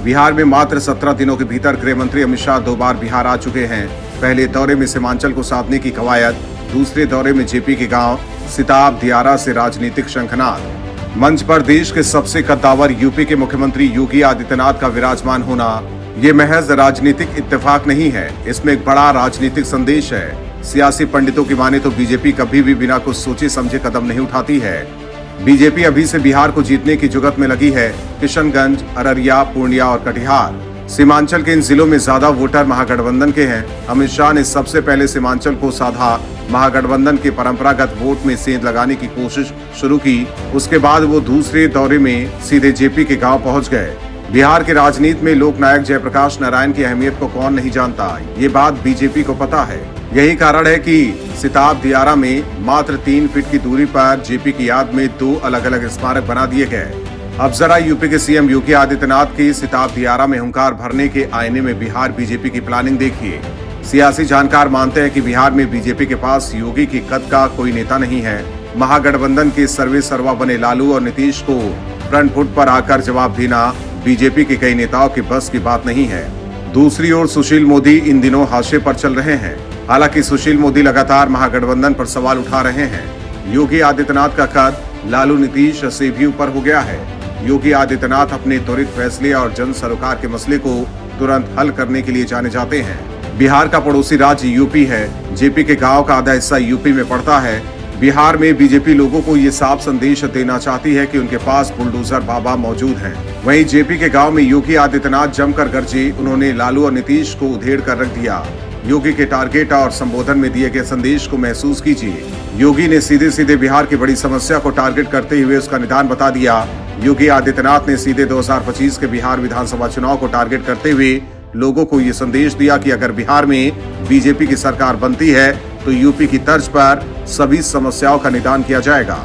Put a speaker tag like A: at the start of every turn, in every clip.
A: बिहार में मात्र 17 दिनों के भीतर गृह मंत्री अमित शाह 2 बार बिहार आ चुके हैं। पहले दौरे में सीमांचल को साधने की कवायद, दूसरे दौरे में जेपी के गांव सिताब दियारा से राजनीतिक शंखनाद। मंच पर देश के सबसे कद्दावर यूपी के मुख्यमंत्री योगी आदित्यनाथ का विराजमान होना ये महज राजनीतिक इत्तेफाक नहीं है, इसमें एक बड़ा राजनीतिक संदेश है। सियासी पंडितों की माने तो बीजेपी कभी भी बिना कुछ सोचे समझे कदम नहीं उठाती है। बीजेपी अभी से बिहार को जीतने की जुगत में लगी है। किशनगंज, अररिया, पूर्णिया और कटिहार सीमांचल के इन जिलों में ज्यादा वोटर महागठबंधन के हैं। अमित शाह ने सबसे पहले सीमांचल को साधा, महागठबंधन के परंपरागत वोट में सेंध लगाने की कोशिश शुरू की। उसके बाद वो दूसरे दौरे में सीधे जेपी के गांव पहुंच गए। बिहार की राजनीति में लोकनायक जयप्रकाश नारायण की अहमियत को कौन नहीं जानता, ये बात बीजेपी को पता है। यही कारण है कि सिताब दियारा में मात्र 3 फीट की दूरी पर जेपी की याद में 2 अलग अलग स्मारक बना दिए गए। अब जरा यूपी के सीएम योगी आदित्यनाथ की सिताब दियारा में हुंकार भरने के आईने में बिहार बीजेपी की प्लानिंग देखिए। सियासी जानकार मानते हैं कि बिहार में बीजेपी के पास योगी की कद का कोई नेता नहीं है। महागठबंधन के सर्वे सर्वा बने लालू और नीतीश को फ्रंट फुट पर आकर जवाब देना बीजेपी के कई नेताओं की बस की बात नहीं है। दूसरी ओर सुशील मोदी इन दिनों हाशिए पर चल रहे हैं। हालांकि सुशील मोदी लगातार महागठबंधन पर सवाल उठा रहे हैं। योगी आदित्यनाथ का कद लालू नीतीश से भी ऊपर हो गया है। योगी आदित्यनाथ अपने त्वरित फैसले और जन सरोकार के मसले को तुरंत हल करने के लिए जाने जाते हैं। बिहार का पड़ोसी राज्य यूपी है। जेपी के गांव का आधा हिस्सा यूपी में पड़ता है। बिहार में बीजेपी लोगों को ये साफ संदेश देना चाहती है कि उनके पास बुलडोजर बाबा मौजूद हैं। वहीं जेपी के गांव में योगी आदित्यनाथ जमकर गरजे। उन्होंने लालू और नीतीश को उधेड़ कर रख दिया। योगी के टारगेट और संबोधन में दिए गए संदेश को महसूस कीजिए। योगी ने सीधे सीधे बिहार की बड़ी समस्या को टारगेट करते हुए उसका निदान बता दिया। योगी आदित्यनाथ ने सीधे 2025 के बिहार विधानसभा चुनाव को टारगेट करते हुए लोगों को ये संदेश दिया कि अगर बिहार में बीजेपी की सरकार बनती है तो यूपी की तर्ज पर सभी समस्याओं का निदान किया जाएगा।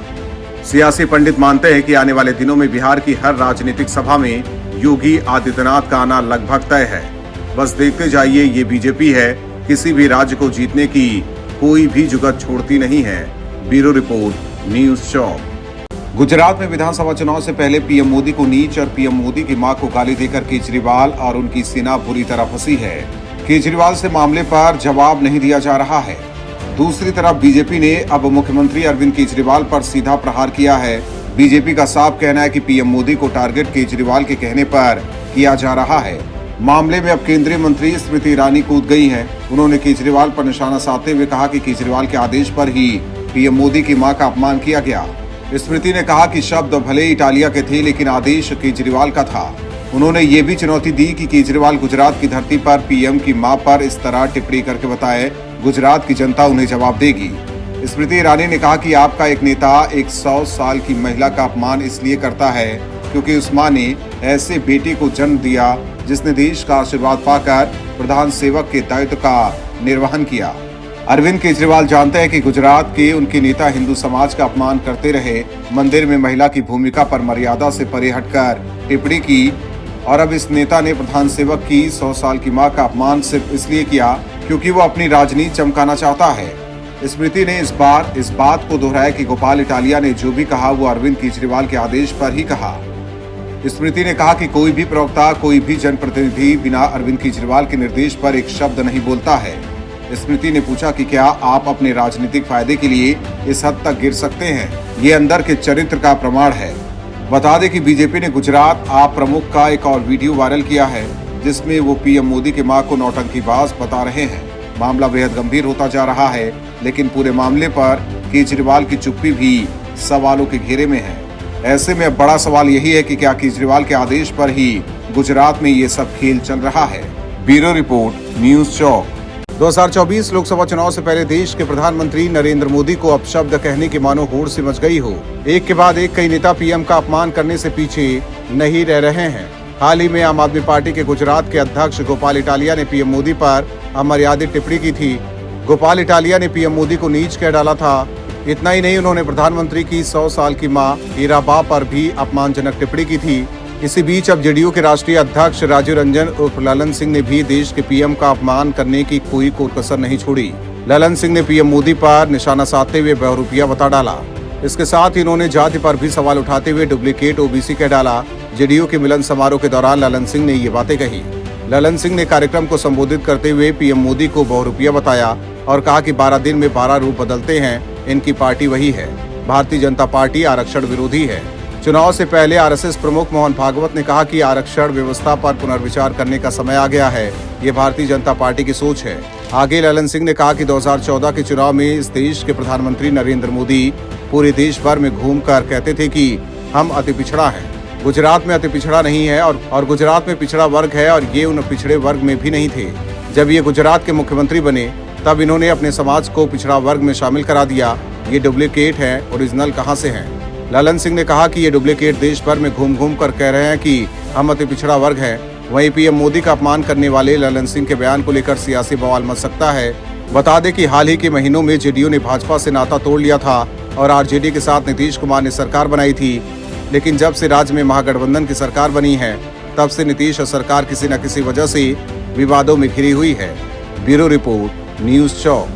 A: सियासी पंडित मानते हैं कि आने वाले दिनों में बिहार की हर राजनीतिक सभा में योगी आदित्यनाथ का आना लगभग तय है। बस देखते जाइए, ये बीजेपी है, किसी भी राज्य को जीतने की कोई भी जुगत छोड़ती नहीं है। ब्यूरो रिपोर्ट, न्यूज़ चौक। गुजरात में विधानसभा चुनाव से पहले पीएम मोदी को नीच और पीएम मोदी की मां को गाली देकर केजरीवाल और उनकी सेना बुरी तरह फंसी है। केजरीवाल से मामले पर जवाब नहीं दिया जा रहा है। दूसरी तरफ बीजेपी ने अब मुख्यमंत्री अरविंद केजरीवाल पर सीधा प्रहार किया है। बीजेपी का साफ कहना है कि पीएम मोदी को टारगेट केजरीवाल के कहने पर किया जा रहा है। मामले में अब केंद्रीय मंत्री स्मृति ईरानी कूद गई हैं। उन्होंने केजरीवाल पर निशाना साधते हुए कहा कि केजरीवाल के आदेश पर ही पीएम मोदी की मां का अपमान किया गया। स्मृति ने कहा कि शब्द भले इटालिया के थे, लेकिन आदेश केजरीवाल का था। उन्होंने ये भी चुनौती दी कि केजरीवाल गुजरात की धरती पर पीएम की मां पर इस तरह टिप्पणी करके बताए, गुजरात की जनता उन्हें जवाब देगी। स्मृति ईरानी ने कहा कि आपका एक नेता एक 100 साल की महिला का अपमान इसलिए करता है क्योंकि उस मां ने ऐसे बेटे को जन्म दिया जिसने देश का आशीर्वाद पाकर प्रधान सेवक के दायित्व का निर्वहन किया। अरविंद केजरीवाल जानते हैं कि गुजरात के उनके नेता हिंदू समाज का अपमान करते रहे, मंदिर में महिला की भूमिका पर मर्यादा से परे हटकर टिप्पणी की, और अब इस नेता ने प्रधान सेवक की 100 साल की मां का अपमान सिर्फ इसलिए किया क्योंकि वो अपनी राजनीति चमकाना चाहता है। स्मृति ने इस बात को दोहराया कि गोपाल इटालिया ने जो भी कहा वो अरविंद केजरीवाल के आदेश पर ही कहा। स्मृति ने कहा कि कोई भी प्रवक्ता, कोई भी जनप्रतिनिधि बिना अरविंद केजरीवाल के निर्देश पर एक शब्द नहीं बोलता है। स्मृति ने पूछा कि क्या आप अपने राजनीतिक फायदे के लिए इस हद तक गिर सकते हैं? ये अंदर के चरित्र का प्रमाण है। बता दें कि बीजेपी ने गुजरात आप प्रमुख का एक और वीडियो वायरल किया है जिसमें वो पीएम मोदी की मां को नौटंकीबाज बता रहे हैं। मामला बेहद गंभीर होता जा रहा है, लेकिन पूरे मामले पर केजरीवाल की चुप्पी भी सवालों के घेरे में है। ऐसे में बड़ा सवाल यही है कि क्या केजरीवाल के आदेश पर ही गुजरात में ये सब खेल चल रहा है। ब्यूरो रिपोर्ट, न्यूज़ चौक। 2024 लोकसभा चुनाव से पहले देश के प्रधानमंत्री नरेंद्र मोदी को अपशब्द कहने की मानो होड़ से मच गई हो। एक के बाद एक कई नेता पीएम का अपमान करने से पीछे नहीं रह रहे हैं। हाल ही में आम आदमी पार्टी के गुजरात के अध्यक्ष गोपाल इटालिया ने पीएम मोदी पर अमर्यादित टिप्पणी की थी। गोपाल इटालिया ने पीएम मोदी को नीच कह डाला था। इतना ही नहीं, उन्होंने प्रधानमंत्री की 100 साल की मां हीराबा पर भी अपमानजनक टिप्पणी की थी। इसी बीच अब जेडीयू के राष्ट्रीय अध्यक्ष राजीव रंजन उर्फ ललन सिंह ने भी देश के पीएम का अपमान करने की कोई कसर नहीं छोड़ी। ललन सिंह ने पीएम मोदी पर निशाना साधते हुए बहुरूपिया बता डाला। इसके साथ ही इन्होंने जाति पर भी सवाल उठाते हुए डुप्लीकेट ओबीसी कह डाला। जेडीयू के मिलन समारोह के दौरान ललन सिंह ने ये बातें कही। ललन सिंह ने कार्यक्रम को संबोधित करते हुए पीएम मोदी को बहुरूपिया बताया और कहा कि 12 दिन में 12 रूप बदलते हैं, इनकी पार्टी वही है। भारतीय जनता पार्टी आरक्षण विरोधी है। चुनाव से पहले आरएसएस प्रमुख मोहन भागवत ने कहा कि आरक्षण व्यवस्था पर पुनर्विचार करने का समय आ गया है। ये भारतीय जनता पार्टी की सोच है। आगे ललन सिंह ने कहा कि 2014 के चुनाव में इस देश के प्रधानमंत्री नरेंद्र मोदी पूरे देश भर में घूमकर कहते थे कि हम अति पिछड़ा हैं। गुजरात में अति पिछड़ा नहीं है और गुजरात में पिछड़ा वर्ग है और ये उन पिछड़े वर्ग में भी नहीं थे। जब ये गुजरात के मुख्यमंत्री बने तब इन्होंने अपने समाज को पिछड़ा वर्ग में शामिल करा दिया। ये डुप्लीकेट है, ओरिजिनल कहाँ से है? ललन सिंह ने कहा कि ये डुप्लीकेट देश भर में घूम घूम कर कह रहे हैं कि हम अति पिछड़ा वर्ग हैं। वहीं पीएम मोदी का अपमान करने वाले ललन सिंह के बयान को लेकर सियासी बवाल मच सकता है। बता दें कि हाल ही के महीनों में जेडीयू ने भाजपा से नाता तोड़ लिया था और आरजेडी के साथ नीतीश कुमार ने सरकार बनाई थी। लेकिन जब से राज्य में महागठबंधन की सरकार बनी है तब से नीतीश और सरकार किसी न किसी वजह से विवादों में घिरी हुई है। ब्यूरो रिपोर्ट, न्यूज़ चौक।